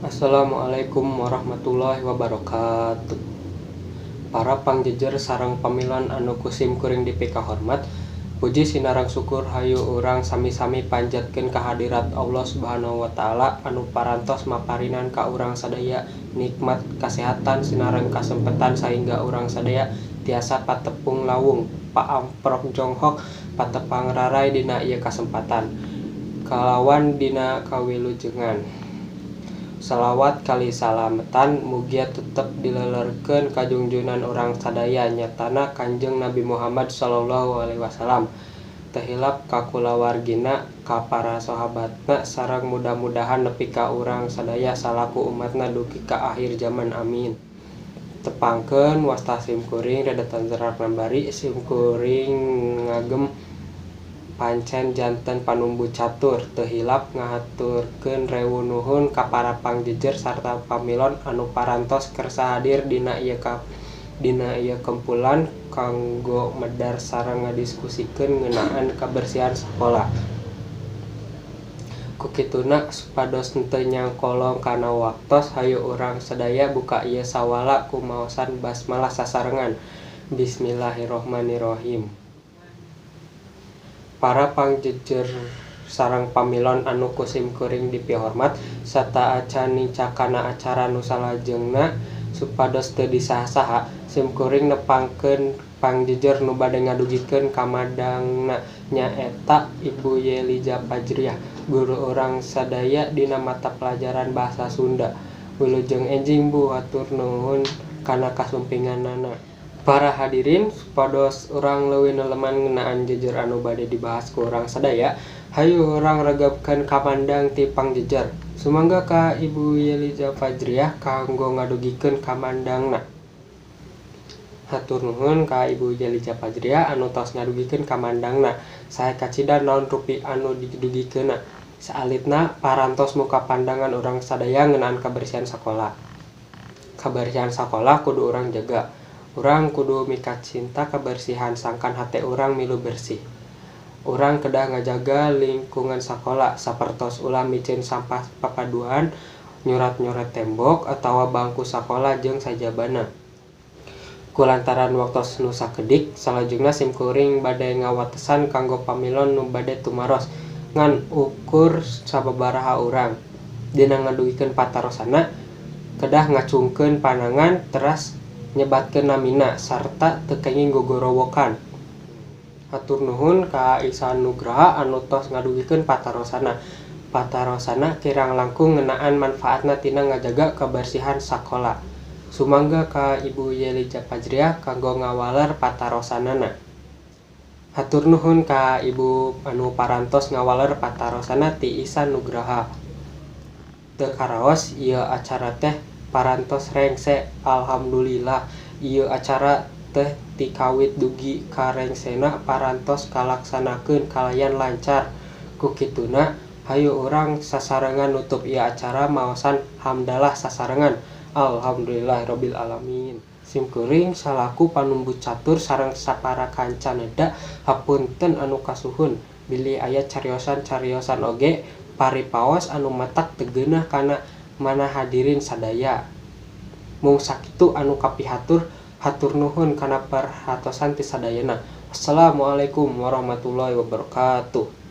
Assalamualaikum warahmatullahi wabarakatuh. Para pangjejer sareng pamilan anu kusim kuring dipika hormat, puji sinarang syukur hayu urang sami-sami panjatkeun kehadirat Allah Subhanahu wa taala anu parantos maparinan ka urang sadaya nikmat kasehatan sinareng kasempetan sehingga urang sadaya tiasa patepung lawung paamprok jonghok patepang rarai dina ieu kasempatan kalawan dina kawilujengan. Salawat kali salametan mugia tetep dilelerkeun ka junjunan urang sadaya nyatana Kanjeng Nabi Muhammad sallallahu alaihi wasallam. Teu hilap ka kulawargina, ka para sahabatna sareng mudah-mudahan nepi ka urang sadaya salaku umatna dugi ka akhir zaman amin. Tepangkeun wasta simkuring dedetan Serat Nambari simkuring ngagem pancen janten panumbu catur. Teu hilap ngahaturkeun rewu nuhun ka para pangjejer sarta pamilon anu parantos kersa hadir dina ieu kumpulan kanggo medar sareng ngadiskusikeun ngeunaan kabersihan sakola. Kukituna supados henteu nyangkolong kana waktos hayu urang sadaya buka ieu sawala kumaosan basmalah sasarengan. Bismillahirrohmanirrohim. Para pangjejer sareng pamilon anu kusim kuring dipihormat sarta acan nicakana acara nu salajengna supados teu disaha-saha simkuring nepangkeun pangjejer nu bade ngadugikeun kamandangna nyaeta Ibu Yelija Fajriah, guru urang sadaya dina mata pelajaran Basa Sunda. Wilujeng enjing Bu, hatur nuhun kana kasumpinganana. Para hadirin, supados urang leuwih neleman ngeunaan jejer anu bade dibahas ku urang sadaya, hayu urang regepkeun kamandang ti pangjejer. Sumangga ka Ibu Yelija Fajriah kanggo ngadugikeun kamandangna. Hatur nuhun ka Ibu Yelija Fajriah anu tos ngadugikeun kamandangna. Sae kacidan naon rupi anu didugikeunna. Saalitna parantos muka pandangan urang sadaya ngeunaan kabersihan sakola. Kabersihan sakola kudu urang jaga. Urang kudu mika cinta kebersihan sangkan hate urang milu bersih. Urang kedah ngajaga lingkungan sakola sapertos ulah micin sampah papaduan, nyurat-nyurat tembok atawa bangku sakola jeung sajabana. Kulantaran waktos nu sakedik, salajengna simkuring bade ngawatesan kanggo pamilon nu bade tumaros ngan ukur sababaraha urang. Dina ngadugikeun patarosana, kedah ngacungkeun panangan teras nyebatkeun namina sarta teu kenging gogorowokan. Hatur nuhun ka Ihsan Nugraha anu tos ngadugikeun patarosana. Patarosana kirang langkung ngeunaan manfaatna tina ngajaga kabersihan sakola. Sumangga ka Ibu Yelija Fajriah kanggo ngawaler patarosanana. Hatur nuhun ka Ibu anu parantos ngawaler patarosana ti Ihsan Nugraha. Teu karaos ieu acara teh parantos rengse. Alhamdulillah ieu acara teh ti kawit dugi ka rengsena parantos kalaksanakeun kalayan lancar. Kukituna hayu urang sasarengan nutup ieu acara maosan hamdalah sasarengan. Alhamdulillahirabbil alamin. Simkuring salaku panumbu catur sareng sapara kancaneda hapunten anu kasuhun bilih aya cariosan-cariosan oge paripaos anu matak teu geunah kana mana hadirin sadaya. Mung sakitu anu kapihatur, hatur nuhun kana perhatosan ti sadayana. Wassalamualaikum warahmatullahi wabarakatuh.